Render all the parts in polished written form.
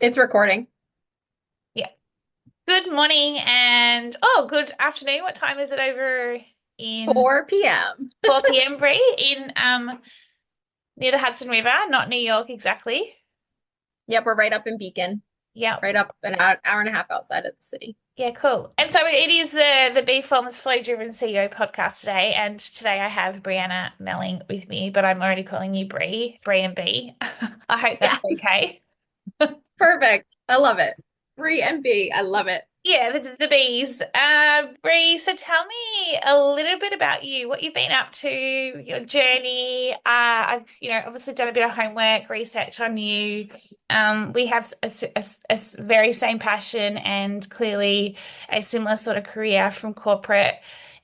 It's recording. Yeah. Good morning and good afternoon. What time is it over in 4 p.m. 4 p.m. Bree in near the Hudson River, not New York exactly. Yep, we're right up in Beacon, Yeah. right up an hour and a half outside of the city. Yeah, cool. And so it is the Bee Formless Flow Driven CEO podcast today, and today I have Bryanna Mehling with me, but I'm already calling you Bree and B. I hope that's Yes, okay. perfect. I love it. Bree and B, I love it. Yeah, the bees. Bree, so tell me a little bit about you, what you've been up to, your journey. I've, obviously done a bit of homework, research on you. We have a very same passion and clearly a similar sort of career from corporate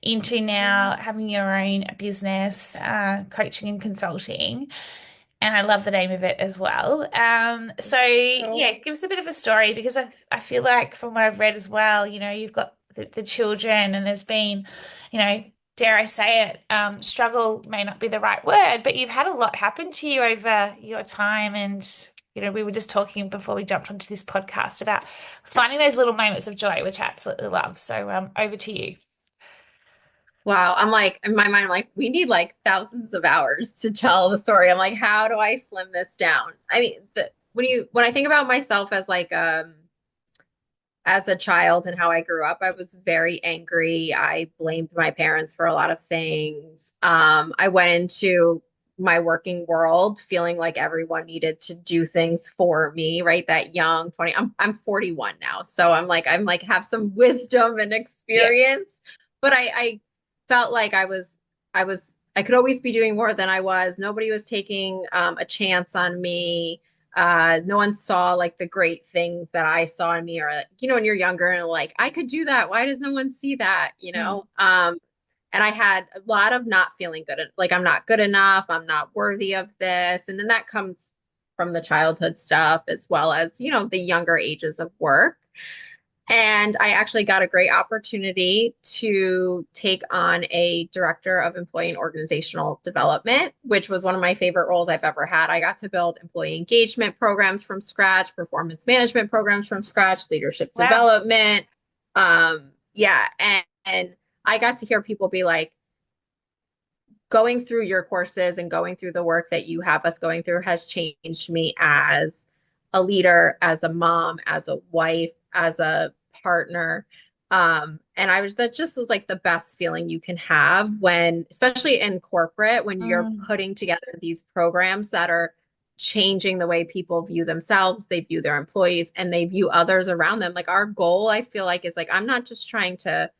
into now having your own business, coaching and consulting. And I love the name of it as well. So So, yeah, give us a bit of a story because I feel like from what I've read as well, you've got the children and there's been, dare I say it, struggle may not be the right word, but you've had a lot happen to you over your time. And, we were just talking before we jumped onto this podcast about finding those little moments of joy, which I absolutely love. So over to you. wow, I'm like, in my mind, I'm like, we need like thousands of hours to tell the story. I'm like, how do I slim this down? I mean, when I think about myself as a child and how I grew up, I was very angry. I blamed my parents for a lot of things. I went into my working world feeling like everyone needed to do things for me, right? That young, funny. I'm 41 now. So I'm like have some wisdom and Yeah. experience. But I felt like I could always be doing more than I was. Nobody was taking a chance on me. No one saw like the great things that I saw in me, or like, when you're younger and like, I could do that. Why does no one see that? Mm. And I had a lot of not feeling good, like I'm not good enough, I'm not worthy of this. And then that comes from the childhood stuff as well as, the younger ages of work. And I actually got a great opportunity to take on a director of employee and organizational development, which was one of my favorite roles I've ever had. I got to build employee engagement programs from scratch, performance management programs from scratch, leadership Wow. development. Yeah. And I got to hear people be like, going through your courses and going through the work that you have us going through has changed me as a leader, as a mom, as a wife, as a partner. And that just is like the best feeling you can have when, especially in corporate, when you're Mm. putting together these programs that are changing the way people view themselves, they view their employees, and they view others around them. Like our goal, I feel like, is like, I'm not just trying to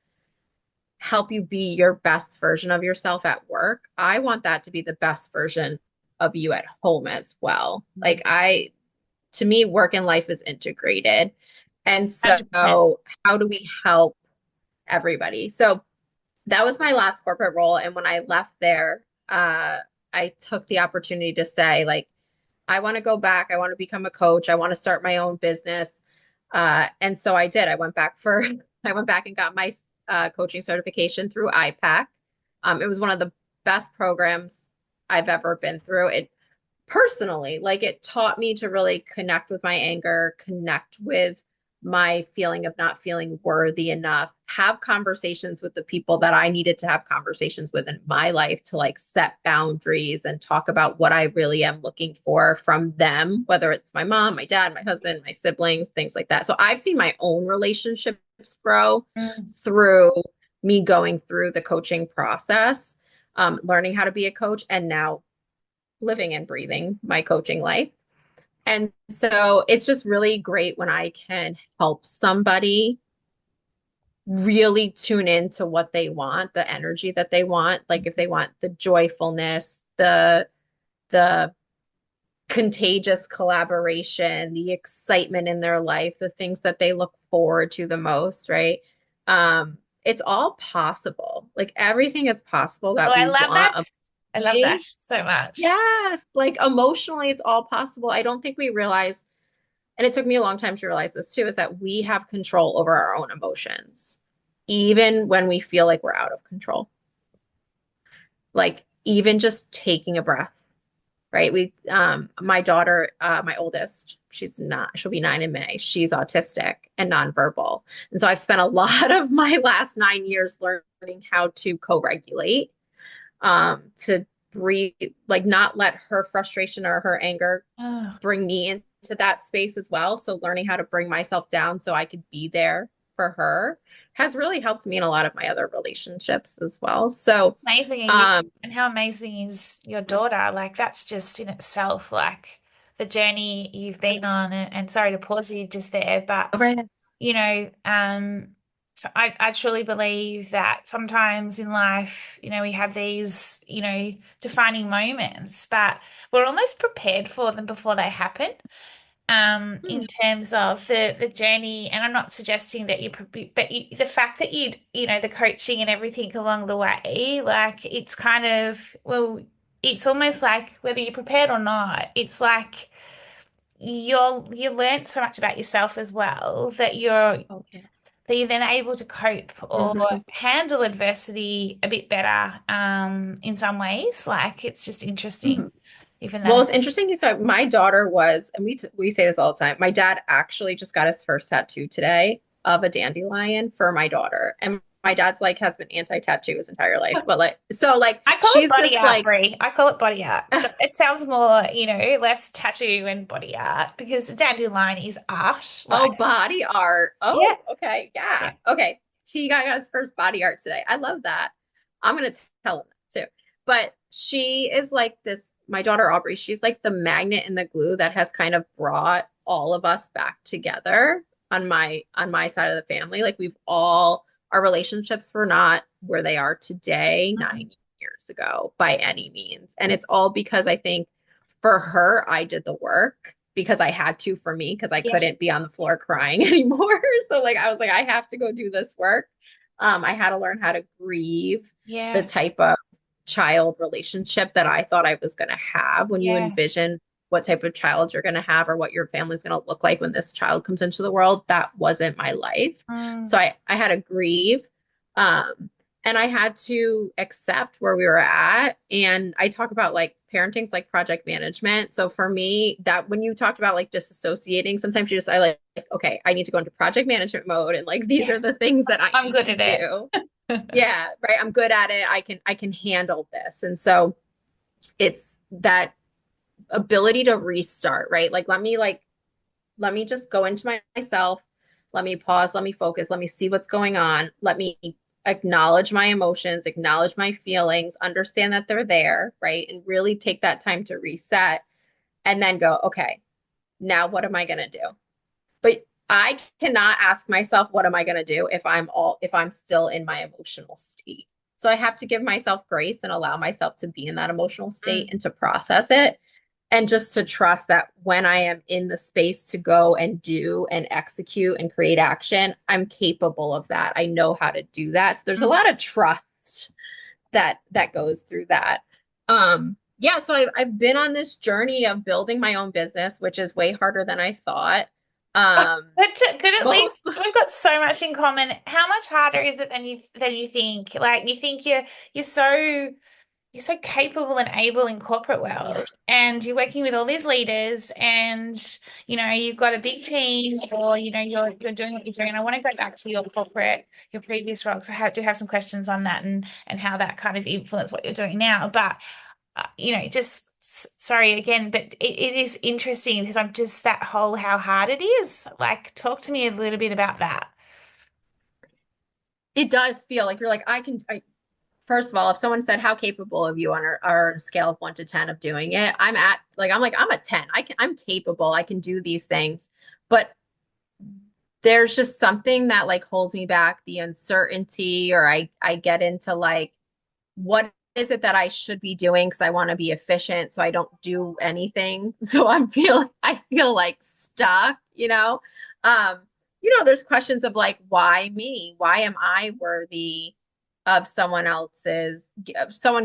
help you be your best version of yourself at work. I want that to be the best version of you at home as well. Mm. To me, work and life is integrated. And so, 100%. how do we help everybody? So, that was my last corporate role. And when I left there, I took the opportunity to say, like, I want to go back. I want to become a coach. I want to start my own business. And so I did. I went back and got my coaching certification through IPAC. It was one of the best programs I've ever been through. It personally, like it taught me to really connect with my anger, connect with my feeling of not feeling worthy enough, have conversations with the people that I needed to have conversations with in my life to like set boundaries and talk about what I really am looking for from them, whether it's my mom, my dad, my husband, my siblings, things like that. So I've seen my own relationships grow Mm. through me going through the coaching process, learning how to be a coach, and now living and breathing my coaching life. And so it's just really great when I can help somebody really tune into what they want, the energy that they want. Like if they want the joyfulness, the contagious collaboration, the excitement in their life, the things that they look forward to the most, right? It's all possible. Like everything is possible Oh, that I we love that. want I love that emotionally. so much. Yes, like emotionally, it's all possible. I don't think we realize, and it took me a long time to realize this too, is that we have control over our own emotions, even when we feel like we're out of control. Like even just taking a breath, right? My daughter, my oldest, she'll be 9 in May. She's autistic and nonverbal. And so I've spent a lot of my last 9 years learning how to co-regulate, to breathe, like not let her frustration or her anger Oh, bring me into that space as well. So learning how to bring myself down so I could be there for her has really helped me in a lot of my other relationships as well. So, amazing are you, um, and how amazing is your daughter? Like that's just in itself, like the journey you've been on. And sorry to pause you just there, but right. so I truly believe that sometimes in life, we have these, defining moments, but we're almost prepared for them before they happen. In terms of the journey, and I'm not suggesting that the fact that the coaching and everything along the way, like it's kind of, well, it's almost like whether you're prepared or not, it's like you learn so much about yourself as well that Okay. you're then able to cope or Mhm. handle adversity a bit better, in some ways. Like it's just interesting, Mhm. even Well, though it's interesting you said my daughter was, and we say this all the time. My dad actually just got his first tattoo today of a dandelion for my daughter, and my dad's like has been anti-tattoo his entire life, but like so like I call it she's body this art, like Brie. I call it body art. It sounds more, less tattoo and body art because dandelion is art. oh, Like, body art. yeah, Oh, okay, yeah, yeah, okay. He got his first body art today. I love that. I'm gonna tell him that too. But she is like this. My daughter Aubrey, she's like the magnet and the glue that has kind of brought all of us back together on my side of the family. Like we've all our relationships were not where they are today Mhm. 9 years ago by any means, and it's all because I think for her I did the work because I had to for me because I Yeah, couldn't be on the floor crying anymore. So like I was like I have to go do this work. I had to learn how to grieve the yeah, type of child relationship that I thought I was going to have when you yeah. envision what type of child you're going to have or what your family's going to look like when this child comes into the world. That wasn't my life. So Mm, I had to grieve. Um, and I had to accept where we were at. And I talk about like parenting's like project management. So for me, that when you talked about like disassociating, sometimes I like, okay, I need to go into project management mode. And like, these yeah. are the things that I I'm need good to at it. do. Yeah, right. I'm good at it. I can handle this. And so it's that ability to restart, right? Let me just go into myself. Let me pause, let me focus, let me see what's going on. Let me acknowledge my emotions, acknowledge my feelings, understand that they're there, right? And really take that time to reset and then go, okay, now what am I going to do? But I cannot ask myself, what am I going to do if I'm still in my emotional state? So I have to give myself grace and allow myself to be in that emotional state Mm, and to process it. And just to trust that when I am in the space to go and do and execute and create action, I'm capable of that. I know how to do that. So there's a mm. lot of trust that goes through that. Yeah, so I've been on this journey of building my own business, which is way harder than I thought. Um, Good, at most least we've got so much in common. How much harder is it than you think? Like you think you're so you're so capable and able in corporate yeah. world, and you're working with all these leaders, and you've got a big team, or you're doing what you're doing. And I want to go back to your previous role, because do have some questions on that, and how that kind of influenced what you're doing now. But just sorry again, but it is interesting because I'm just that whole how hard it is. Like, talk to me a little bit about that. It does feel like you're like, first of all, if someone said how capable of you on a scale of 1 to 10 of doing it, I'm a 10. I'm capable. I can do these things. But there's just something that like holds me back, the uncertainty, or I get into like, what is it that I should be doing because I want to be efficient so I don't do anything. So I feel like stuck, you know. Um, there's questions of like, why me? Why am I worthy of someone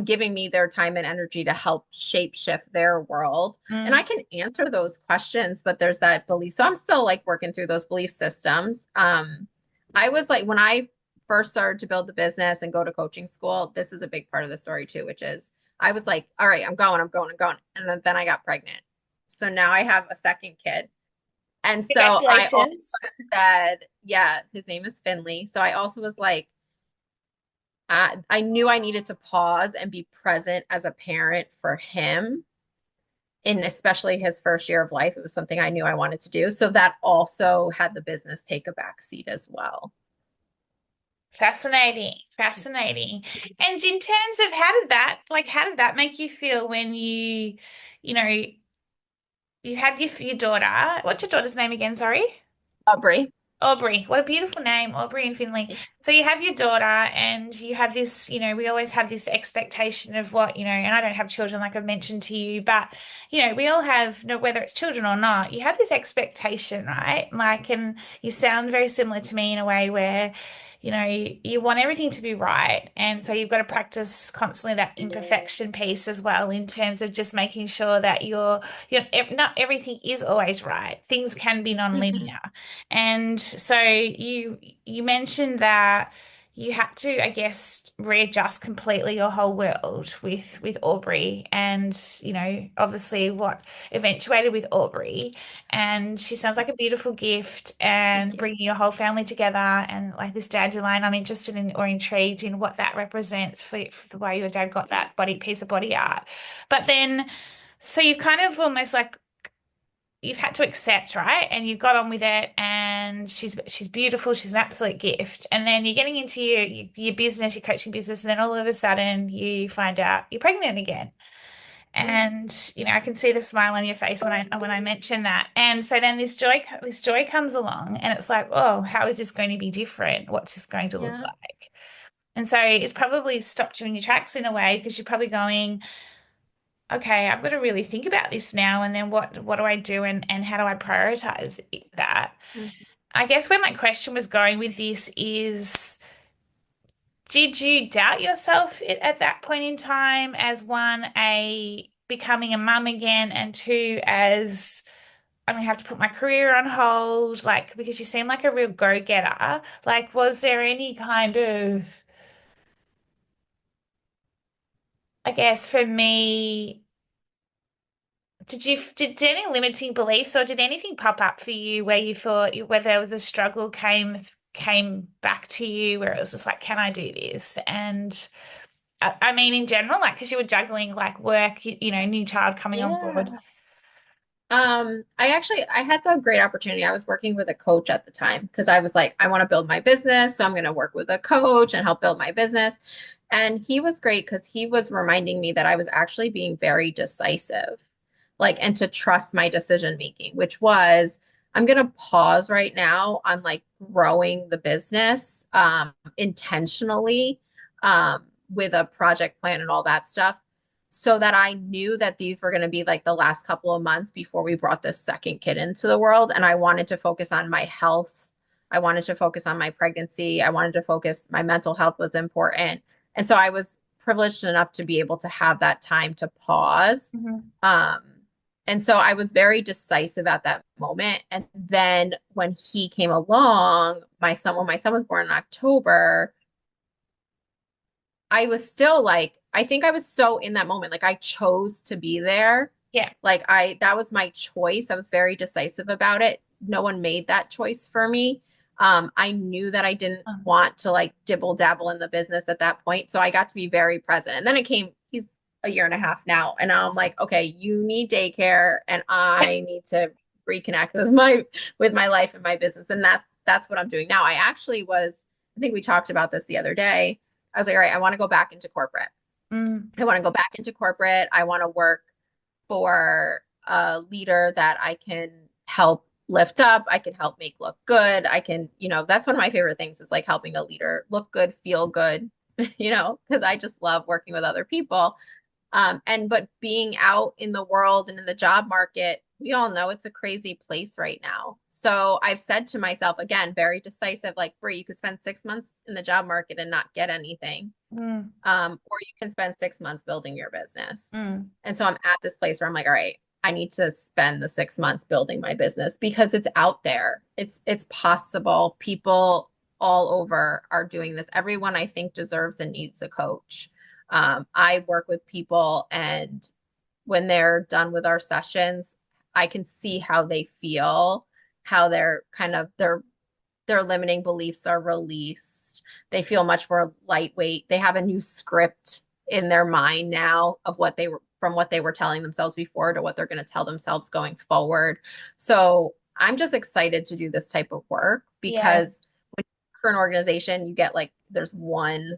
giving me their time and energy to help shape shift their world? And I Mm, can answer those questions, but there's that belief. So I'm still like working through those belief systems. I was like, when I first started to build the business and go to coaching school, this is a big part of the story too, which is I was like, all right, I'm going, I'm going, I'm going. And then I got pregnant. So now I have a second kid. And so I also Congratulations. said, yeah, his name is Finley. So I also was like, I knew I needed to pause and be present as a parent for him, in especially his first year of life. It was something I knew I wanted to do. So that also had the business take a back seat as well. Fascinating, fascinating. And in terms of how did that make you feel when you know, you had your daughter? What's your daughter's name again? Sorry. Aubrey. Aubrey, what a beautiful name, Aubrey and Finley. So you have your daughter and you have this, we always have this expectation of what, and I don't have children like I've mentioned to you, but, we all have, whether it's children or not, you have this expectation, right? Like, and you sound very similar to me in a way where, you want everything to be right. And so you've got to practice constantly that imperfection piece as well in terms of just making sure that not everything is always right. Things can be non-linear. And so you mentioned that you had to, I guess, readjust completely your whole world with Aubrey, and obviously what eventuated with Aubrey. And she sounds like a beautiful gift, Thank and you. bringing your whole family together, and like this dandelion. I'm interested in or intrigued in what that represents for the way your dad got that piece of body art. But then, so you kind of almost like you've had to accept, right? And you got on with it, and she's beautiful. She's an absolute gift. And then you're getting into your business, your coaching business, and then all of a sudden you find out you're pregnant again. Yeah. And I can see the smile on your face when I mention that. And so then this joy comes along, and it's like, oh, how is this going to be different? What's this going to look Yeah. like? And so it's probably stopped you in your tracks in a way because you're probably going, okay, I've got to really think about this now. And then what do I do, and how do I prioritize that? Mhm. I guess where my question was going with this is, did you doubt yourself at that point in time as one, a becoming a mum again, and two, as I'm gonna have to put my career on hold, like because you seem like a real go-getter. Like, was there any kind of, I guess for me, did any limiting beliefs, or did anything pop up for you where you thought whether the struggle came back to you where it was just like, can I do this? And I mean in general, like because you were juggling like work, new child coming on board. Yeah. I had the great opportunity. I was working with a coach at the time because I was like, I want to build my business, so I'm going to work with a coach and help build my business. And he was great because he was reminding me that I was actually being very decisive, like, and to trust my decision making, which was, I'm going to pause right now on like growing the business intentionally with a project plan and all that stuff, so that I knew that these were going to be like the last couple of months before we brought this second kid into the world. And I wanted to focus on my health. I wanted to focus on my pregnancy. I wanted to focus, my mental health was important. And so I was privileged enough to be able to have that time to pause. Mhm. Um, and so I was very decisive at that moment. And then when he came along, when my son was born in October, I was still like, I think I was so in that moment. Like I chose to be there. Yeah. That was my choice. I was very decisive about it. No one made that choice for me. I knew that I didn't Um, want to like dibble dabble in the business at that point. So I got to be very present. And then he's a year and a half now. And now I'm like, okay, you need daycare and I need to reconnect with my life and my business. And that's what I'm doing now. I think we talked about this the other day. I was like, all right, I want to go back into corporate. mm, I want to go back into corporate. I want to work for a leader that I can help lift up. I can help make look good. That's one of my favorite things is like helping a leader look good, feel good, because I just love working with other people. But being out in the world and in the job market, we all know it's a crazy place right now. So I've said to myself, again, very decisive, like, Brie, you could spend 6 months in the job market and not get anything. mm, Or you can spend 6 months building your business. mm, And so I'm at this place where I'm like, all right, I need to spend the 6 months building my business because it's out there. It's possible. People all over are doing this. Everyone I think deserves and needs a coach. I work with people, and when they're done with our sessions, I can see how they feel, how they're kind of their limiting beliefs are released. They feel much more lightweight. They have a new script in their mind now of what they were from what they were telling themselves before to what they're going to tell themselves going forward. So I'm just excited to do this type of work Yeah. because when you're an organization, you get like there's one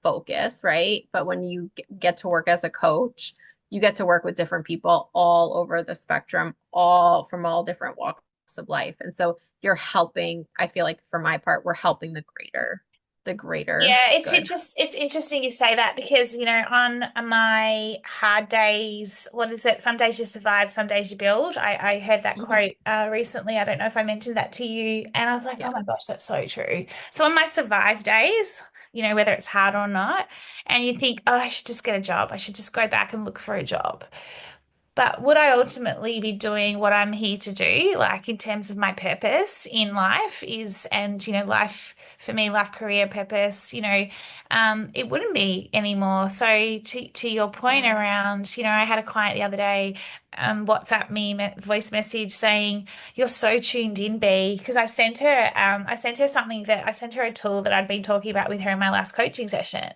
focus, right? But when you get to work as a coach, you get to work with different people all over the spectrum, all from all different walks of life. And so you're helping, I feel like for my part, we're helping the greater Yeah, good. it's interesting you say that because, on my hard days, what is it? Some days you survive, some days you build. I heard that Mhm. quote recently. I don't know if I mentioned that to you. And I was like, oh Yeah. my gosh, that's so true. So on my survive days, whether it's hard or not, and you think, oh, I should just get a job. I should just go back and look for a job. But would I ultimately be doing what I'm here to do, like in terms of my purpose in life life for me, life, career, purpose, it wouldn't be anymore. So to your point Yeah. around, I had a client the other day, WhatsApp me voice message saying, "You're so tuned in, Bee," because I sent her I sent her a tool that I'd been talking about with her in my last coaching session.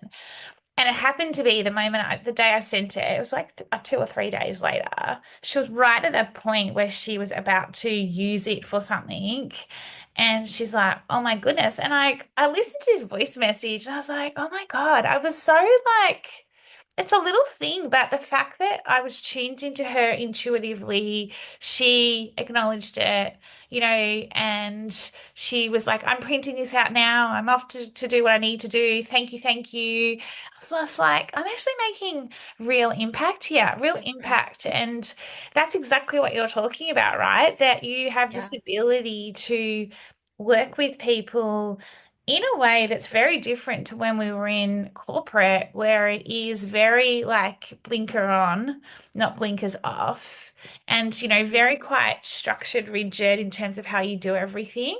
And it happened to be the day I sent it was like 2 or 3 days later. She was right at that point where she was about to use it for something. And she's like, oh my goodness. And I listened to his voice message and I was like, oh my God, I was so like, it's a little thing, but the fact that I was tuned into her intuitively, she acknowledged it, and she was like, I'm printing this out now. I'm off to do what I need to do. Thank you, thank you. So I was like, I'm actually making real impact here, real That's great. impact. And that's exactly what you're talking about, right? That you have this Yeah. ability to work with people in a way that's very different to when we were in corporate, where it is very like blinker on, not blinkers off. And, very quite structured, rigid in terms of how you do everything.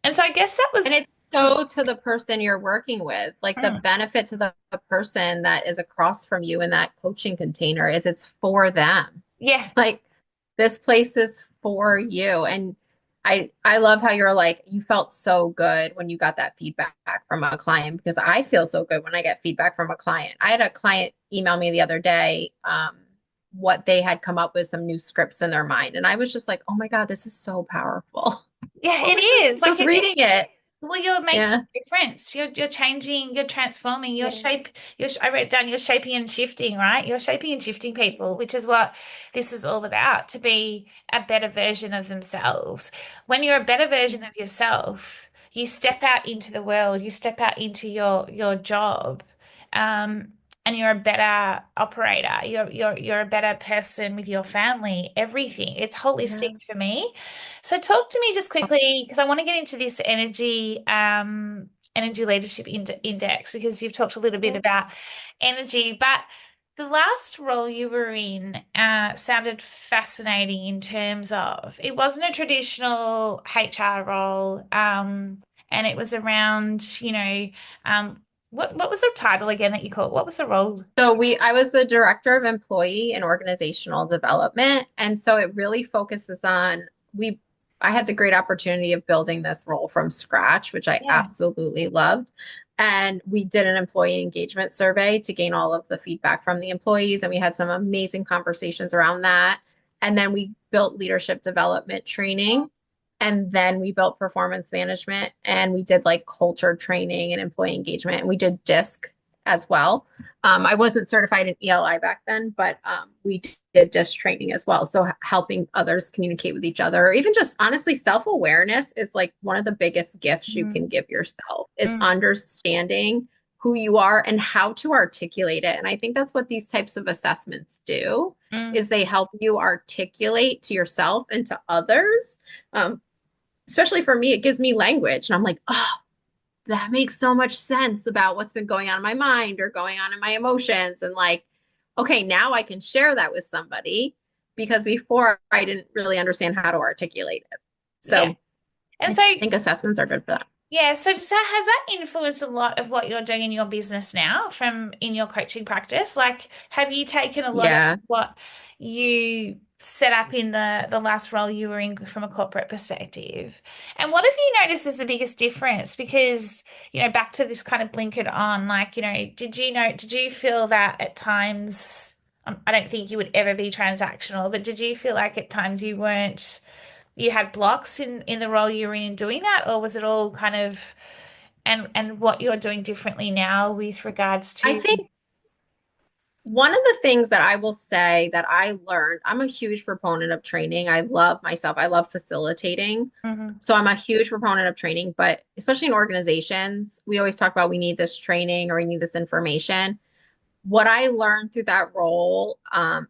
And so I guess that And was, it's so to the person you're working with. Like the mm, benefit to the person that is across from you in that coaching container is it's for them. yeah, Like this place is for you. And I love how you're like, you felt so good when you got that feedback from a client because I feel so good when I get feedback from a client. I had a client email me the other day, what they had come up with some new scripts in their mind. And I was just like, oh my God, this is so powerful. yeah, it is. Like Just reading it. well, you're making Yeah. a difference. You're changing, you're transforming, Yeah. I wrote down you're shaping and shifting, right? You're shaping and shifting people, which is what this is all about, to be a better version of themselves. When you're a better version of yourself, you step out into the world, you step out into your job, um, and you're a better operator. You're a better person with your family, everything. It's Yeah. holistic for me. So talk to me just quickly, because I want to get into this energy leadership index, because you've talked a little bit Yeah. about energy, but the last role you were in sounded fascinating in terms of it wasn't a traditional HR role, and it was around, what was the title again that you called? What was the role? So I was the director of employee and organizational development. And so it really focuses on I had the great opportunity of building this role from scratch, which I Yeah. absolutely loved. And we did an employee engagement survey to gain all of the feedback from the employees. And we had some amazing conversations around that. And then we built leadership development training. And then we built performance management and we did like culture training and employee engagement. And we did DISC as well. I wasn't certified in ELI back then, but we did just training as well. So helping others communicate with each other, or even just honestly, self-awareness is like one of the biggest gifts you Mm, can give yourself is mm, understanding who you are and how to articulate it. And I think that's what these types of assessments do mm. is they help you articulate to yourself and to others. Especially for me, it gives me language. And I'm like, oh, that makes so much sense about what's been going on in my mind or going on in my emotions. And like, okay, now I can share that with somebody because before I didn't really understand how to articulate it. Yeah. So And I so think assessments are good for that. Yeah, so has that influenced a lot of what you're doing in your business now from in your coaching practice? Like, have you taken a lot of Yeah. what you set up in the last role you were in from a corporate perspective? And what have you noticed is the biggest difference? Because, back to this kind of blinkered on, like, did you feel that at times, I don't think you would ever be transactional, but did you feel like at times you had blocks in the role you were in doing that, or was it all kind of and what you're doing differently now with regards I to think one of the things that I will say that I learned, I'm a huge proponent of training. I love myself. I love facilitating. Mhm. So I'm a huge proponent of training, but especially in organizations, we always talk about we need this training or we need this information. What I learned through that role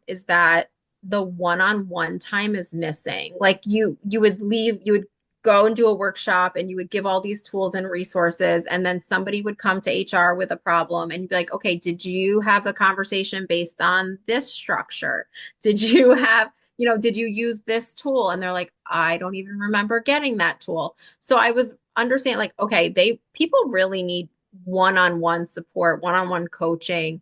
is that the one-on-one time is missing. Like you would leave, you would go and do a workshop and you would give all these tools and resources, and then somebody would come to HR with a problem and you'd be like, okay, did you have a conversation based on this structure? Did you have, did you use this tool? And they're like, I don't even remember getting that tool. So I was understanding like, okay, people really need one-on-one support, one-on-one coaching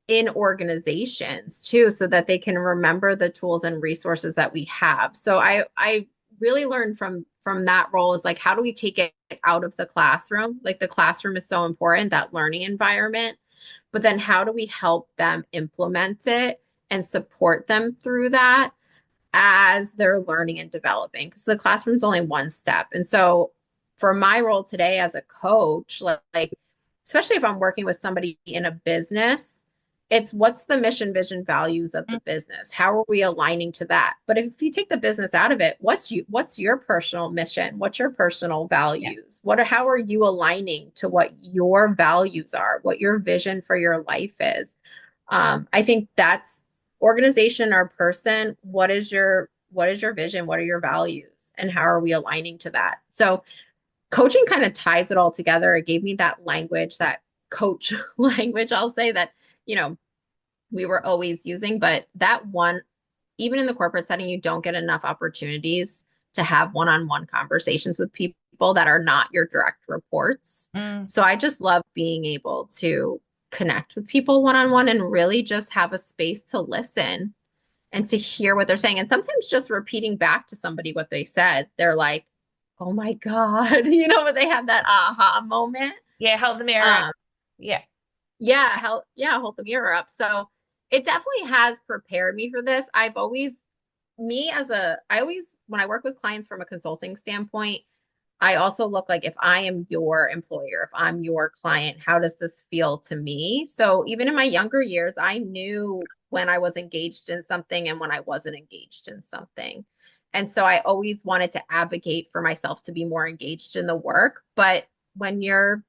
in organizations too, so that they can remember the tools and resources that we have. So I really learned from that role is like, how do we take it out of the classroom? Like the classroom is so important, that learning environment, but then how do we help them implement it and support them through that as they're learning and developing? Because the classroom's only one step. And so for my role today as a coach, like especially if I'm working with somebody in a business, it's what's the mission, vision, values of the business? How are we aligning to that? But if you take the business out of it, what's your personal mission? What's your personal Yeah. values? How are you aligning to what your values are, what your vision for your life is? I think that's organization or person. What is your vision? What are your values? And how are we aligning to that? So coaching kind of ties it all together. It gave me that language, that coach language, I'll say that, you know, we were always using, but that one, even in the corporate setting, you don't get enough opportunities to have one-on-one conversations with people that are not your direct reports. Mm. So I just love being able to connect with people one-on-one and really just have a space to listen and to hear what they're saying. And sometimes just repeating back to somebody what they said, they're like, oh my God, but they have that aha moment. Yeah, hold the mirror up. Um, Yeah. hold the mirror up. So it definitely has prepared me for this. I always, when I work with clients from a consulting standpoint, I also look like if I am your employer, if I'm your client, how does this feel to me? So even in my younger years, I knew when I was engaged in something and when I wasn't engaged in something. And so I always wanted to advocate for myself to be more engaged in the work. But when you're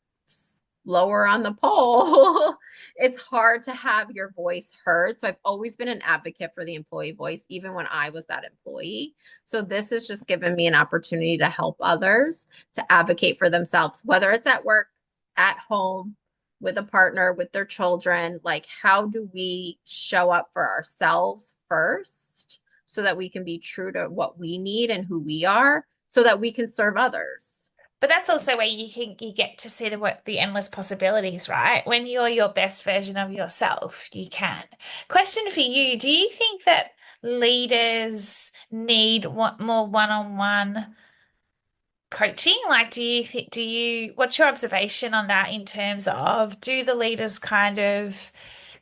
lower on the pole, it's hard to have your voice heard. So I've always been an advocate for the employee voice, even when I was that employee. So this has just given me an opportunity to help others to advocate for themselves, whether it's at work, at home, with a partner, with their children. Like, how do we show up for ourselves first so that we can be true to what we need and who we are so that we can serve others? But that's also where you get to see the endless possibilities, right? When you're your best version of yourself, you can. Question for you, do you think that leaders need more one-on-one coaching? Like, what's your observation on that in terms of do the leaders kind of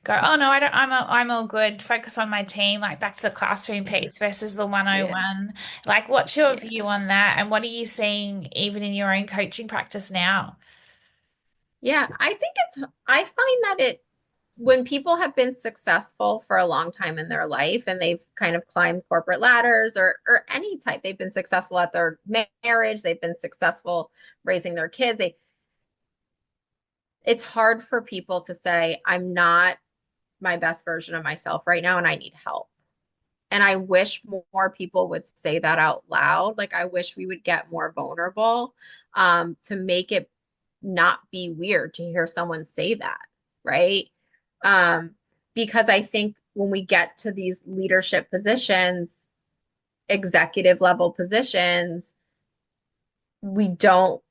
go, oh no, I don't, I'm all good, focus on my team, like back to the classroom piece versus the Yeah. 101? Like, what's your Yeah. view on that? And what are you seeing even in your own coaching practice now? Yeah, I find that when people have been successful for a long time in their life and they've kind of climbed corporate ladders or any type, they've been successful at their marriage, they've been successful raising their kids. It's hard for people to say, I'm not my best version of myself right now and I need help. And I wish more people would say that out loud. Like I wish we would get more vulnerable to make it not be weird to hear someone say that, right? Um, because I think when we get to these leadership positions, executive level positions, we don't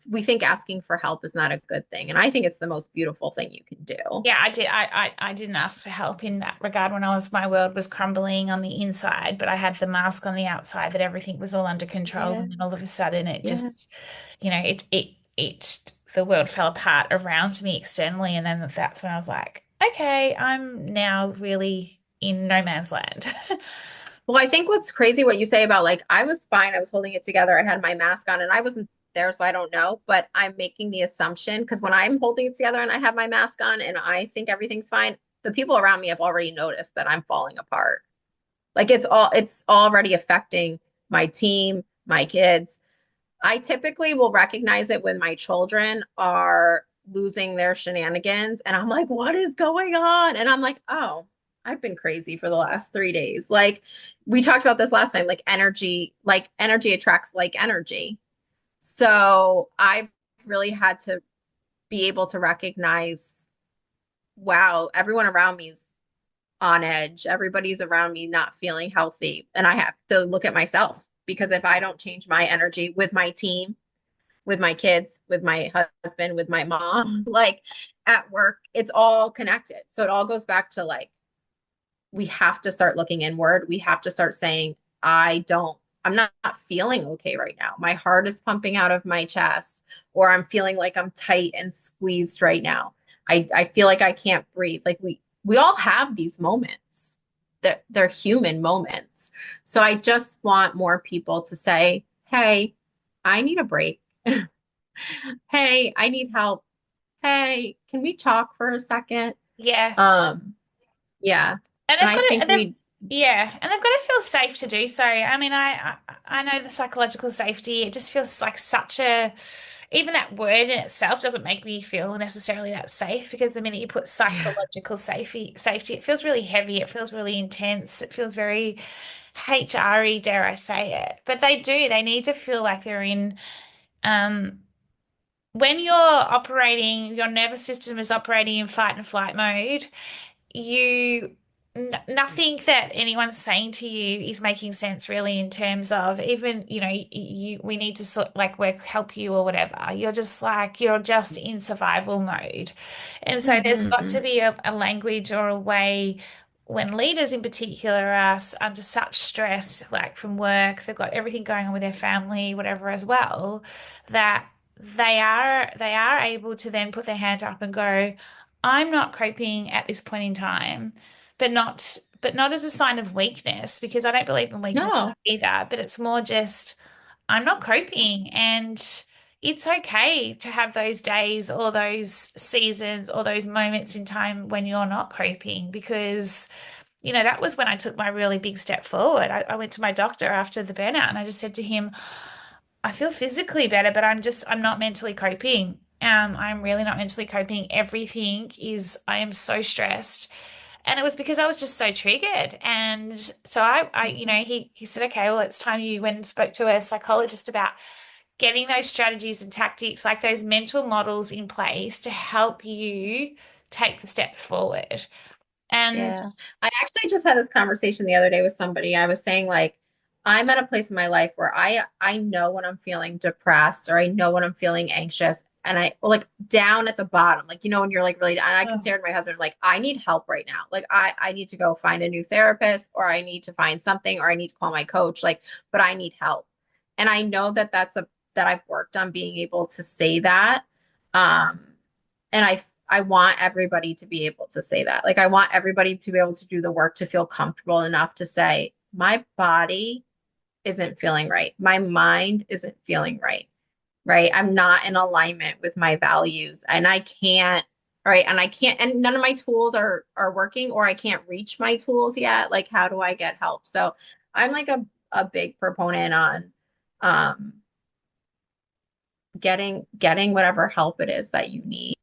we think asking for help is not a good thing. And I think it's the most beautiful thing you can do. Yeah, I did. I didn't ask for help in that regard when my world was crumbling on the inside, but I had the mask on the outside that everything was all under control. Yeah. And then all of a sudden it Yeah. just, the world fell apart around me externally. And then that's when I was like, okay, I'm now really in no man's land. Well, I think what's crazy what you say about like I was fine, I was holding it together, I had my mask on and I wasn't there, so I don't know, but I'm making the assumption because when I'm holding it together and I have my mask on and I think everything's fine, the people around me have already noticed that I'm falling apart. Like it's already affecting my team, my kids. I typically will recognize it when my children are losing their shenanigans and I'm like, what is going on? And I'm like, oh, I've been crazy for the last 3 days. Like we talked about this last time, like energy attracts like energy. So I've really had to be able to recognize, wow, everyone around me is on edge. Everybody's around me not feeling healthy. And I have to look at myself because if I don't change my energy with my team, with my kids, with my husband, with my mom, like at work, it's all connected. So it all goes back to like, we have to start looking inward. We have to start saying, I'm not feeling okay right now. My heart is pumping out of my chest, or I'm feeling like I'm tight and squeezed right now. I feel like I can't breathe. Like we all have these moments that they're human moments. So I just want more people to say, hey, I need a break. Hey, I need help. Hey, can we talk for a second? Yeah. Um, yeah. And And they've I got to, think we, yeah, and they've got to feel safe to do so. I mean, I know the psychological safety, it just feels like such a, even that word in itself doesn't make me feel necessarily that safe because the minute you put yeah, psychological safety, it feels really heavy, it feels really intense, it feels very HRE, dare I say it. But they need to feel like they're in, um, when your nervous system is operating in fight and flight mode, you nothing that anyone's saying to you is making sense really in terms of even we need to sort like work help you or whatever, you're just in survival mode. And so there's got to hmm, be a language or a way when leaders in particular are under such stress, like from work, they've got everything going on with their family, whatever as well, that they are able to then put their hand up and go, I'm not coping at this point in time, but not as a sign of weakness, because I don't believe in weakness no, either, but it's more just I'm not coping, and it's okay to have those days or those seasons or those moments in time when you're not coping, because that was when I took my really big step forward. I went to my doctor after the burnout and I just said to him, I feel physically better, but I'm not mentally coping. I'm really not mentally coping. I am so stressed. And it was because I was just so triggered. And so he said, okay, well, it's time you went and spoke to a psychologist about getting those strategies and tactics, like those mental models in place to help you take the steps forward. And yeah. I actually just had this conversation the other day with somebody. I was saying like I'm at a place in my life where I know when I'm feeling depressed or I know when I'm feeling anxious and I like down at the bottom, like when you're like really down. And I can oh, say to my husband, like, I need help right now. Like I need to go find a new therapist or I need to find something or I need to call my coach, like, but I need help. And I know that that I've worked on being able to say that. Um, and I want everybody to be able to say that. Like I want everybody to be able to do the work to feel comfortable enough to say, my body isn't feeling right. My mind isn't feeling right. Right. I'm not in alignment with my values and I can't, right. And I can't, and none of my tools are working or I can't reach my tools yet. Like, how do I get help? So I'm like a big proponent on um getting whatever help it is that you need.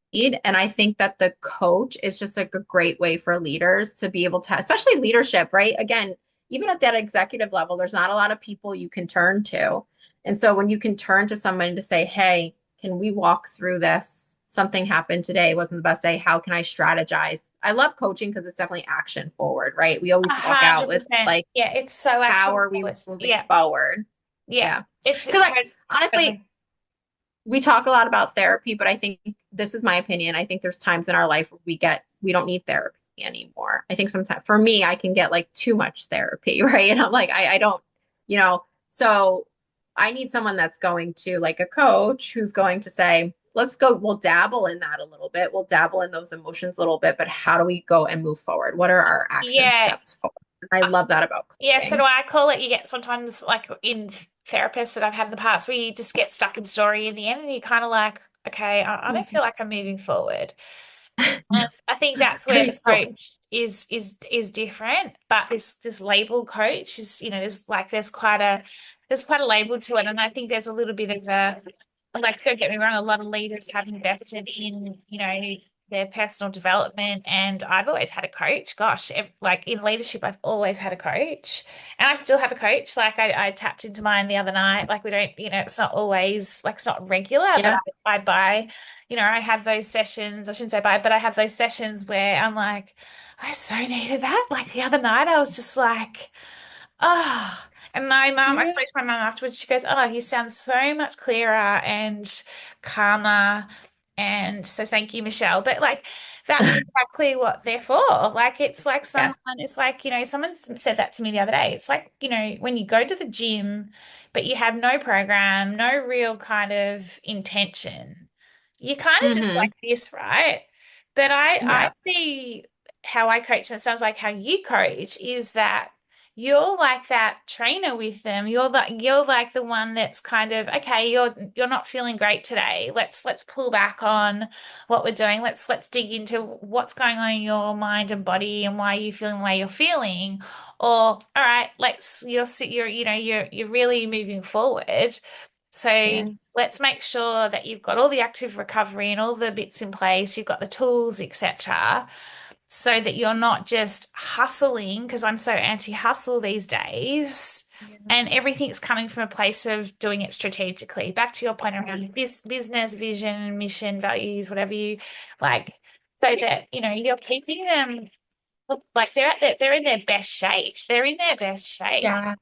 And I think that the coach is just like a great way for leaders to be able to, especially leadership, right? Again, even at that executive level, there's not a lot of people you can turn to. And so when you can turn to someone to say, hey, can we walk through this? Something happened today, wasn't the best day. How can I strategize? I love coaching because it's definitely action forward, right? We always walk out with 100%. like, Yeah, it's so how action are we forward. moving Yeah, forward? yeah. Yeah. It's Because like totally, honestly, totally. we talk a lot about therapy, but I think this is my opinion. I think there's times in our life where we don't need therapy anymore. I think sometimes for me, I can get like too much therapy, right? And I'm like, I don't, so I need someone that's going to like a coach who's going to say, let's go, we'll dabble in that a little bit. We'll dabble in those emotions a little bit, but how do we go and move forward? What are our action Yeah. steps forward? And I love that about Yeah, so do coaching. I call it. You get sometimes like in therapists that I've had in the past where you just get stuck in story in the end and you're kind of like, okay, I don't feel like I'm moving forward. And I think that's Are where you the still? coach is different. But this label coach is, there's quite a label to it. And I think there's a little bit of a, like, don't get me wrong, a lot of leaders have invested in, their personal development. And I've always had a coach. Gosh, like in leadership, I've always had a coach. And I still have a coach. Like I tapped into mine the other night. Like we don't, it's not always, like it's not regular, but Yeah. I buy, I have those sessions. I shouldn't say buy, but I have those sessions where I'm like, I so needed that. Like the other night, I was just like, oh, and I Yeah. spoke to my mum afterwards. She goes, oh, he sounds so much clearer and calmer. And so thank you, Michelle. But like, that's exactly what they're for. Like, it's like Yes. someone said that to me the other day. It's like, when you go to the gym, but you have no program, no real kind of intention, you kind of just Mm-hmm. like this, right? But I Yeah. see how I coach, and it sounds like how you coach is that you're like that trainer with them. You're like the one that's kind of, okay, you're not feeling great today. Let's pull back on what we're doing. Let's dig into what's going on in your mind and body and why you're feeling the way you're feeling. Or, all right, you're really moving forward. So Yeah. let's make sure that you've got all the active recovery and all the bits in place, you've got the tools, etc., so that you're not just hustling, because I'm so anti-hustle these days. Yeah. And everything's coming from a place of doing it strategically. Back to your point around this business, vision, mission, values, whatever you like, so that you're keeping them like they're in their best shape. They're in their best shape. Yeah.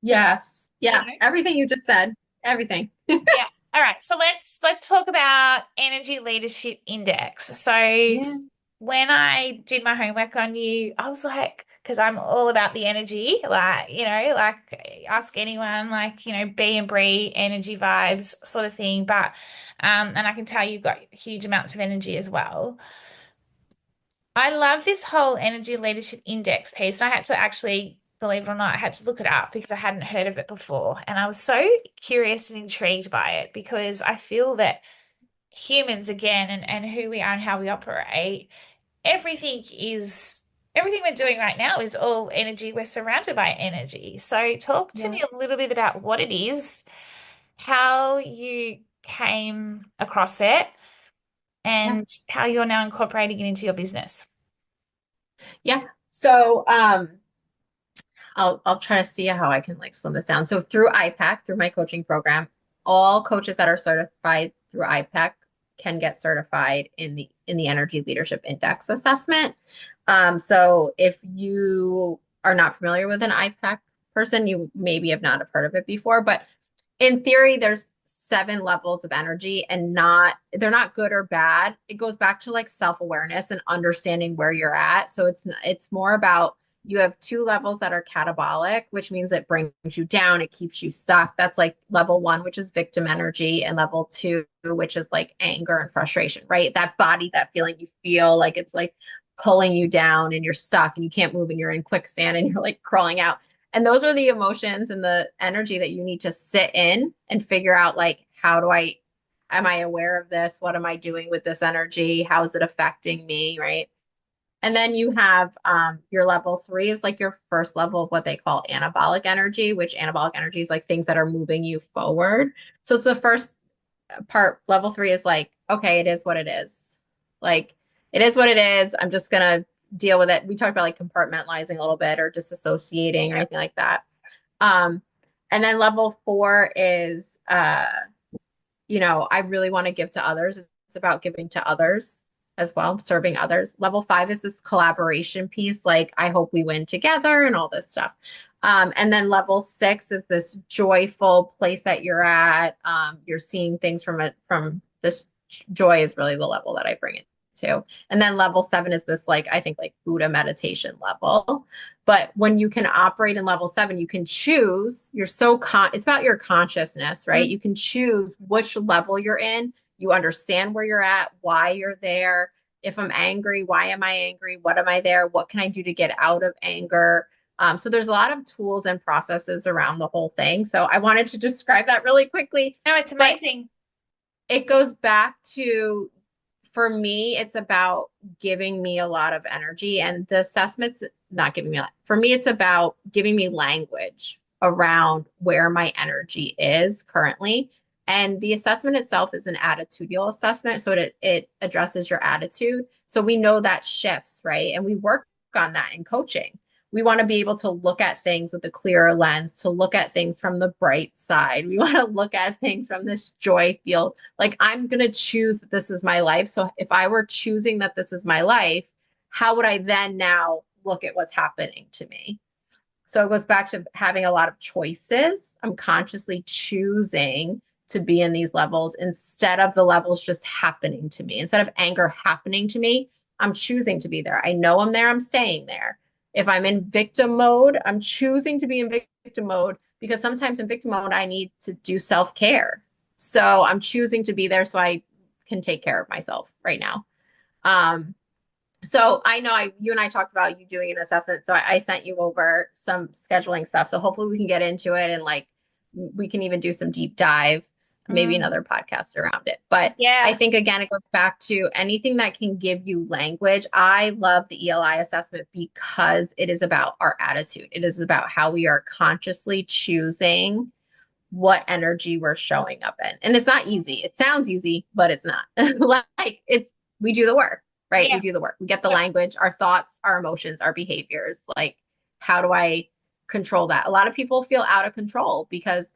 Yes. You Yeah. know? Everything you just said. Everything. Yeah. All right. So let's talk about energy leadership index. So Yeah. when I did my homework on you, I was like, because I'm all about the energy, like, like ask anyone, like, B and Bree, energy vibes sort of thing. But and I can tell you've got huge amounts of energy as well. I love this whole energy leadership index piece. And I had to actually, believe it or not, I had to look it up because I hadn't heard of it before. And I was so curious and intrigued by it because I feel that humans, again, and who we are and how we operate, everything is everything we're doing right now is all energy. We're surrounded by energy. So talk to Yeah. me a little bit about what it is, how you came across it, Yeah. and how you're now incorporating it into your business. Yeah. So, I'll try to see how I can like slim this down. So through IPAC, through my coaching program, all coaches that are certified through IPAC can get certified in the Energy Leadership Index assessment. So if you are not familiar with an IPAC person, you maybe have not have heard of it before, but in theory, there's seven levels of energy and they're not good or bad. It goes back to like self-awareness and understanding where you're at. So it's more about you have two levels that are catabolic, which means it brings you down, it keeps you stuck. That's like level one, which is victim energy, and level two, which is like anger and frustration, right? That body, that feeling you feel like it's like pulling you down and you're stuck and you can't move and you're in quicksand and you're like crawling out. And those are the emotions and the energy that you need to sit in and figure out like, am I aware of this? What am I doing with this energy? How is it affecting me? Right. And then you have your level three is like your first level of what they call anabolic energy, which anabolic energy is like things that are moving you forward. So it's the first part. Level three is like, okay, it is what it is. Like, it is what it is. I'm just going to deal with it. We talked about like compartmentalizing a little bit or disassociating or anything like that. Um, and then level four is, I really want to give to others. It's about giving to others. as well, serving others. Level 5 is this collaboration piece, like I hope we win together and all this stuff. And then level 6 is this joyful place that you're at. You're seeing things from this joy is really the level that I bring it to. And then level 7 is this, like, I think like Buddha meditation level. But when you can operate in level 7, you can choose, it's about your consciousness, right? You can choose which level you're in. You understand where you're at, why you're there. If I'm angry, why am I angry? What am I there? What can I do to get out of anger? So there's a lot of tools and processes around the whole thing. So I wanted to describe that really quickly. No, it's amazing. It goes back to, for me, it's about giving me a lot of energy, and the assessment's not giving me a lot. For me, it's about giving me language around where my energy is currently. And the assessment itself is an attitudinal assessment. So it addresses your attitude. So we know that shifts, right? And we work on that in coaching. We want to be able to look at things with a clearer lens, to look at things from the bright side. We want to look at things from this joy field. Like, I'm going to choose that this is my life. So if I were choosing that this is my life, how would I then now look at what's happening to me? So it goes back to having a lot of choices. I'm consciously choosing to be in these levels instead of the levels just happening to me. Instead of anger happening to me, I'm choosing to be there. I know I'm there, I'm staying there. If I'm in victim mode, I'm choosing to be in victim mode, because sometimes in victim mode, I need to do self-care. So I'm choosing to be there so I can take care of myself right now. So I know you and I talked about you doing an assessment. So I sent you over some scheduling stuff. So hopefully we can get into it, and like we can even do some deep dive, maybe another podcast around it. But Yeah. I think, again, it goes back to anything that can give you language. I love the ELI assessment because it is about our attitude. It is about how we are consciously choosing what energy we're showing up in. And it's not easy. It sounds easy, but it's not. We do the work, right? Yeah. We do the work. We get the language, our thoughts, our emotions, our behaviors. Like, how do I control that? A lot of people feel out of control because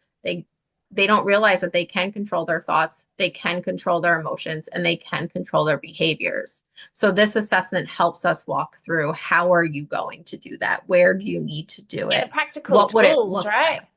they don't realize that they can control their thoughts, they can control their emotions, and they can control their behaviors. So this assessment helps us walk through, how are you going to do that? Where do you need to do Yeah, it? the practical What would it tools, look right? like?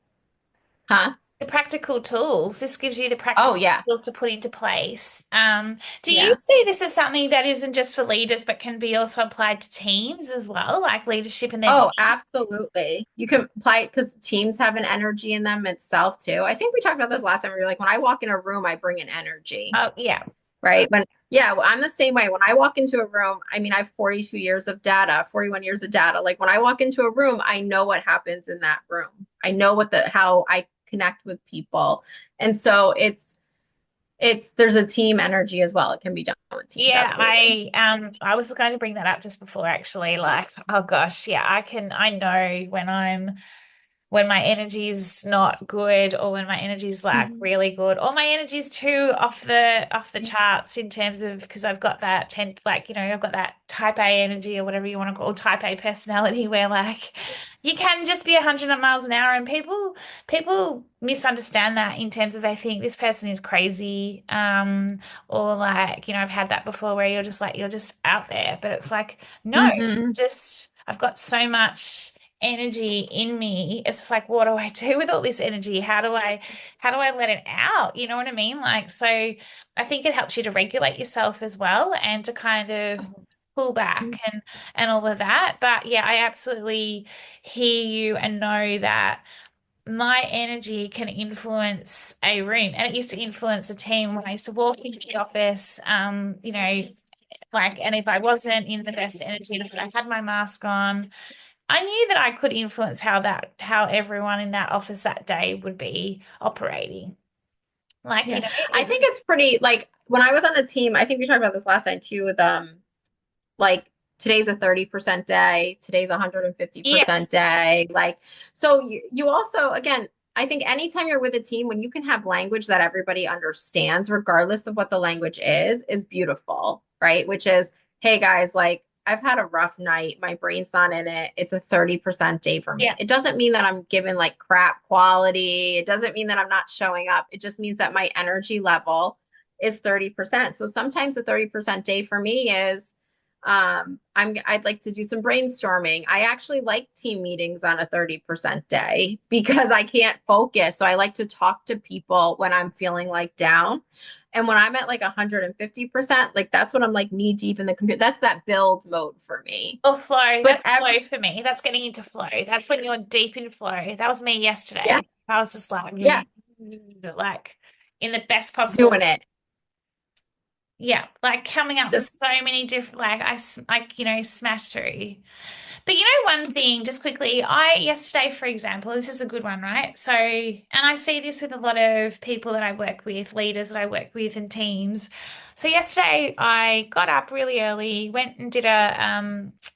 Huh? The practical tools. This gives you the Oh, practical yeah. skills to put into place. Do you Yeah. see this as something that isn't just for leaders, but can be also applied to teams as well, like leadership in their Oh, team? absolutely. You can apply it because teams have an energy in them itself too. I think we talked about this last time. We were like, when I walk in a room, I bring an energy, Oh, yeah. right? Yeah, well, I'm the same way. When I walk into a room, I mean, I have 42 years of data, 41 years of data. Like, when I walk into a room, I know what happens in that room. I know how I connect with people. And so there's a team energy as well. It can be done with teams. Yeah, Absolutely. I was going to bring that up just before actually. Like, oh gosh, yeah, I know when my energy's not good, or when my energy's like Mhm. really good, or my energy's too off the charts in terms of, because I've got that I've got that type A energy, or whatever you want to call, type A personality, where like you can just be 100 miles an hour, and people misunderstand that in terms of, they think this person is crazy, or like, I've had that before where you're just out there, but it's like, no, Mhm. just I've got so much energy in me. It's like, what do I do with all this energy? How do I let it out? You know what I mean? Like, so I think it helps you to regulate yourself as well, and to kind of pull back and all of that. But yeah, I absolutely hear you and know that my energy can influence a room, and it used to influence a team when I used to walk into the office. Like, and if I wasn't in the best energy, if I had my mask on, I knew that I could influence how everyone in that office that day would be operating. Like, Yeah. I think it's pretty, like, when I was on the team, I think we talked about this last night too, with like, today's a 30% day, today's a 150% yes, day. Like, so you also, again, I think anytime you're with a team, when you can have language that everybody understands, regardless of what the language is beautiful, right? Which is, hey guys, like, I've had a rough night. My brain's not in it. It's a 30% day for me. yeah, It doesn't mean that I'm giving like crap quality. It doesn't mean that I'm not showing up. It just means that my energy level is 30%. So sometimes the 30% day for me is I'd like to do some brainstorming. I actually like team meetings on a 30% day because I can't focus. So I like to talk to people when I'm feeling like down. And when I'm at like 150%, like that's when I'm like knee deep in the computer. That's that build mode for me. Or flow. But That's flow for me. That's getting into flow. That's when you're deep in flow. That was me yeah, yesterday. I was just like, yeah, like in the best possible doing way. it. Yeah, like coming up with Just so many different, like like, smash through. But you know, one thing, just quickly, yesterday, for example, this is a good one, right? So, and I see this with a lot of people that I work with, leaders that I work with and teams. So yesterday I got up really early, went and did a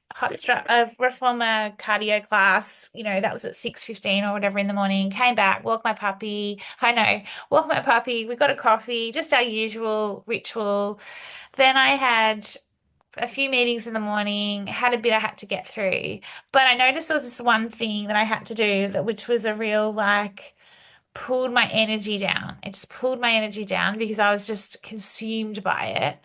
reformer cardio class, that was at 6:15 or whatever in the morning, came back, walked my puppy. I know, walked my puppy, we got a coffee, just our usual ritual. Then I had a few meetings in the morning, had a bit I had to get through. But I noticed there was this one thing that I had to do which was a real like pulled my energy down. It just pulled my energy down because I was just consumed by it.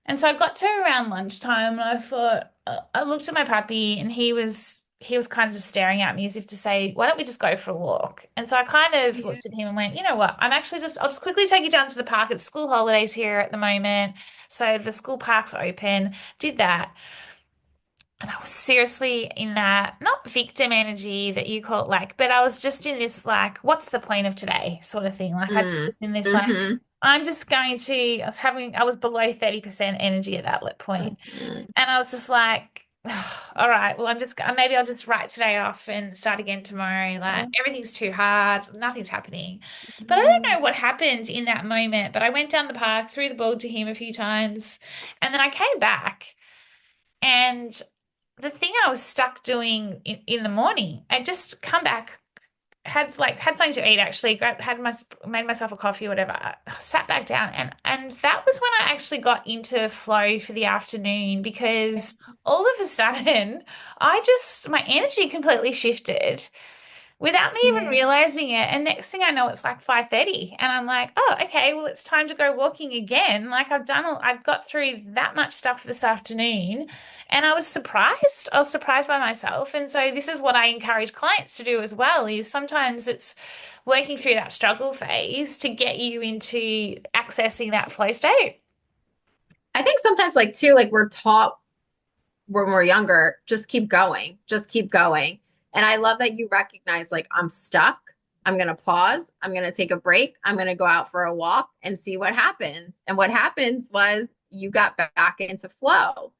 And so I got to around lunchtime and I thought, I looked at my puppy and he was kind of just staring at me as if to say, why don't we just go for a walk? And so I kind of yeah. looked at him and went, you know what? I'll just quickly take you down to the park. It's school holidays here at the moment. So the school park's open. Did that. And I was seriously in that, not victim energy that you call it, like, but I was just in this, like, what's the point of today sort of thing. Like, I just Mm. was in this, like, Hmm. I was below 30% energy at that point. Hmm. And I was just like, all right, well, maybe I'll just write today off and start again tomorrow. Like, everything's too hard, nothing's happening. But I don't know what happened in that moment. But I went down the park, threw the ball to him a few times, and then I came back. And the thing I was stuck doing in the morning, I just come back, had something to eat actually, made myself a coffee or whatever, sat back down and that was when I actually got into flow for the afternoon because all of a sudden my energy completely shifted without me even Yeah. realizing it. And next thing I know, it's like 5:30. And I'm like, oh, okay, well, it's time to go walking again. Like I've got through that much stuff this afternoon. And I was surprised. I was surprised by myself. And so this is what I encourage clients to do as well, is sometimes it's working through that struggle phase to get you into accessing that flow state. I think sometimes like too, like we're taught when we're younger, just keep going, just keep going. And I love that you recognize like I'm stuck. I'm going to pause. I'm going to take a break. I'm going to go out for a walk and see what happens. And what happens was you got back into flow.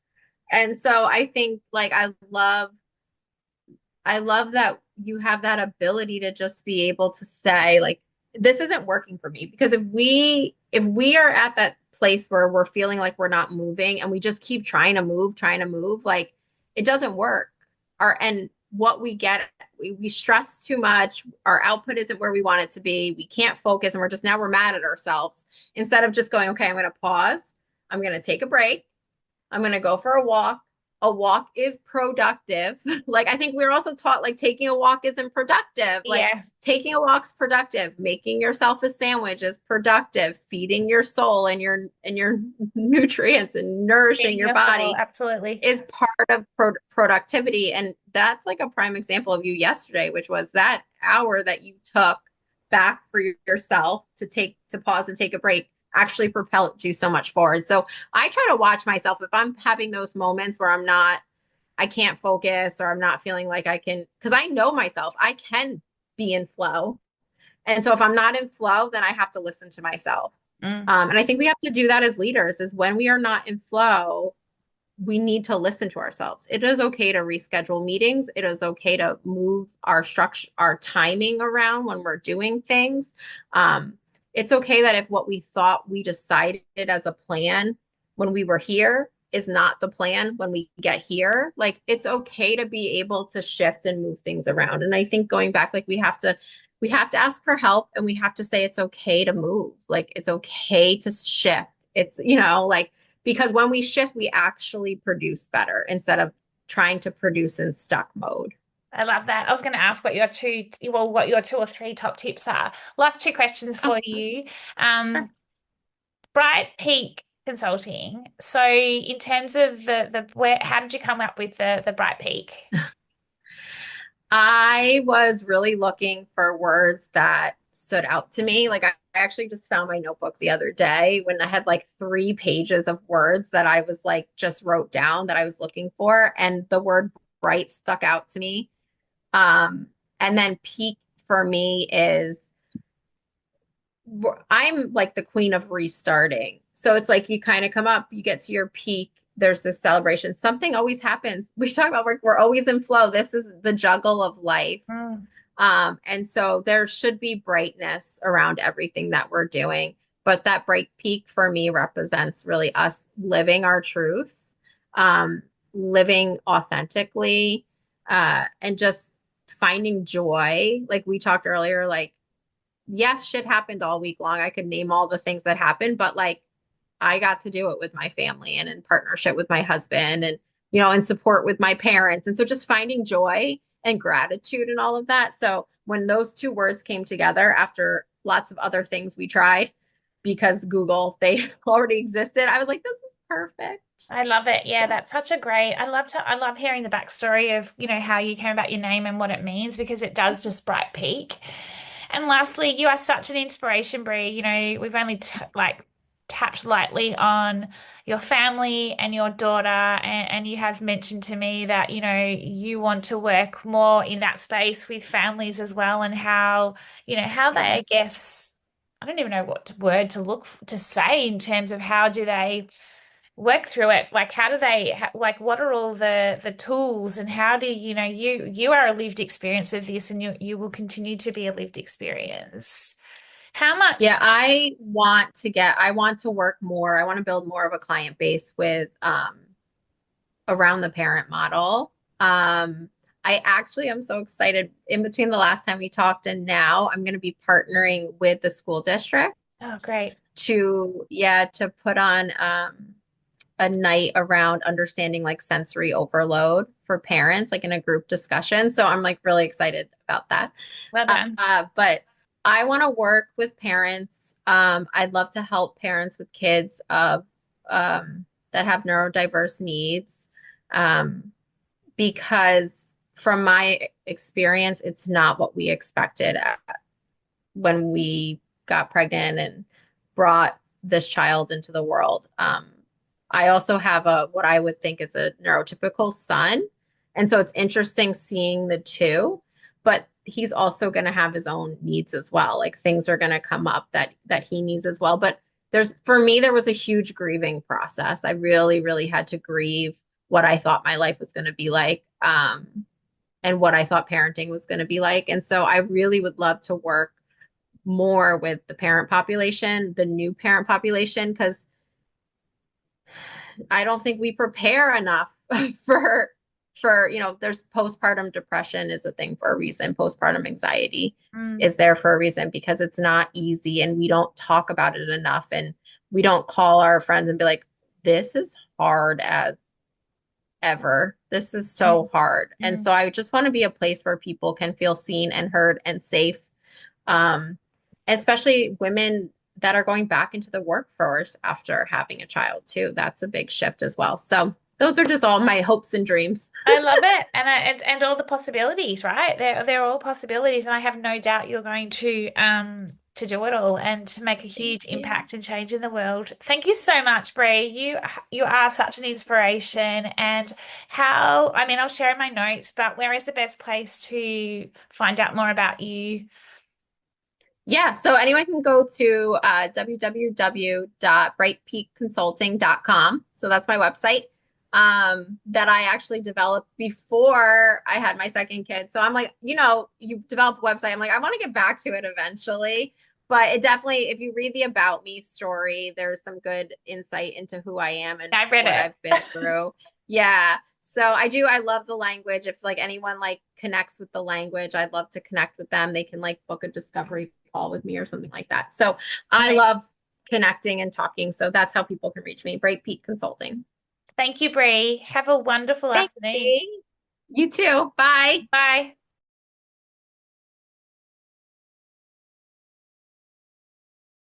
And so I think like I love that you have that ability to just be able to say like this isn't working for me because if we are at that place where we're feeling like we're not moving and we just keep trying to move like it doesn't work. And what we get we stress too much, our output isn't where we want it to be, we can't focus, and we're mad at ourselves instead of just going, okay, I'm going to pause, I'm going to take a break, I'm going to go for a walk. A walk is productive. Like, I think we're also taught like taking a walk isn't productive. Like, Yeah, taking a walk's productive. Making yourself a sandwich is productive. Feeding your soul and your nutrients and nourishing feeding your your soul, body absolutely. is part of productivity. And that's like a prime example of you yesterday, which was that hour that you took back for yourself to pause and take a break actually propelled you so much forward. So I try to watch myself if I'm having those moments where I can't focus or I'm not feeling like I can, because I know myself, I can be in flow. And so if I'm not in flow, then I have to listen to myself. Mm. And I think we have to do that as leaders is when we are not in flow, we need to listen to ourselves. It is okay to reschedule meetings. It is okay to move our structure, our timing around when we're doing things. It's okay that if what we thought we decided as a plan when we were here is not the plan when we get here, like it's okay to be able to shift and move things around. And I think going back, like we have to ask for help and we have to say it's okay to move. Like it's okay to shift. It's, like because when we shift, we actually produce better instead of trying to produce in stuck mode. I love that. I was going to ask what your two or three top tips are. Last two questions Oh, for you. sure. Um, Bright Peak Consulting. So in terms of the where, how did you come up with the Bright Peak? I was really looking for words that stood out to me. Like I actually just found my notebook the other day when I had like 3 pages of words that I was like just wrote down that I was looking for, and the word bright stuck out to me. And then peak for me is I'm like the queen of restarting. So it's like you kind of come up, you get to your peak, there's this celebration. Something always happens. We talk about we're always in flow. This is the juggle of life. Mm. And so there should be brightness around everything that we're doing. But that bright peak for me represents really us living our truth, living authentically, and just finding joy. Like we talked earlier, like yes, shit happened all week long. I could name all the things that happened, but like I got to do it with my family and in partnership with my husband and, in support with my parents. And so just finding joy and gratitude and all of that. So when those two words came together after lots of other things we tried, because Google, they already existed, I was like, this is perfect. I love it. Yeah, So that's such a great. I love hearing the backstory of, how you came about your name and what it means because it does just bright peak. And lastly, you are such an inspiration, Brie. We've only tapped lightly on your family and your daughter, and you have mentioned to me that, you want to work more in that space with families as well, and how they, I guess, I don't even know what word to to say in terms of how do they work through it, like how do they like what are all the tools, and how do you are a lived experience of this, and you will continue to be a lived experience. How yeah, much I want to work more. I want to build more of a client base with around the parent model. I actually am so excited. In between the last time we talked and now, I'm going to be partnering with the school district Oh, great. to put on a night around understanding like sensory overload for parents, like in a group discussion. So I'm like really excited about that. Well done. But I want to work with parents. I'd love to help parents with kids that have neurodiverse needs, because from my experience, it's not what we expected when we got pregnant and brought this child into the world. I also have what I would think is a neurotypical son. And so it's interesting seeing the two, but he's also going to have his own needs as well. Like things are going to come up that he needs as well. But for me, there was a huge grieving process. I really, really had to grieve what I thought my life was going to be like, and what I thought parenting was going to be like. And so I really would love to work more with the parent population, the new parent population, because I don't think we prepare enough for there's postpartum depression is a thing for a reason. Postpartum anxiety Mm. is there for a reason because it's not easy and we don't talk about it enough, and we don't call our friends and be like, this is hard as ever. This is so hard. And Mm. so I just want to be a place where people can feel seen and heard and safe. Um, Especially women that are going back into the workforce after having a child too. That's a big shift as well. So those are just all my hopes and dreams. I love it, and all the possibilities, right? They're all possibilities, and I have no doubt you're going to do it all and to make a Thank huge you. impact and change in the world. Thank you so much, Brie. You are such an inspiration. And I mean, I'll share in my notes, but where is the best place to find out more about you? Yeah, so anyone can go to www.brightpeakconsulting.com. So that's my website, that I actually developed before I had my second kid. So I'm like, you develop a website. I'm like, I want to get back to it eventually. But it definitely, if you read the About Me story, there's some good insight into who I am and I read what it. I've been through. Yeah. So I love the language. If like anyone like connects with the language, I'd love to connect with them. They can like book a discovery call with me or something like that. So I Amazing. love connecting and talking. So that's how people can reach me. Bright Peak Consulting. Thank you, Brie. Have a wonderful Thanks, afternoon. Dee. You too. Bye. Bye.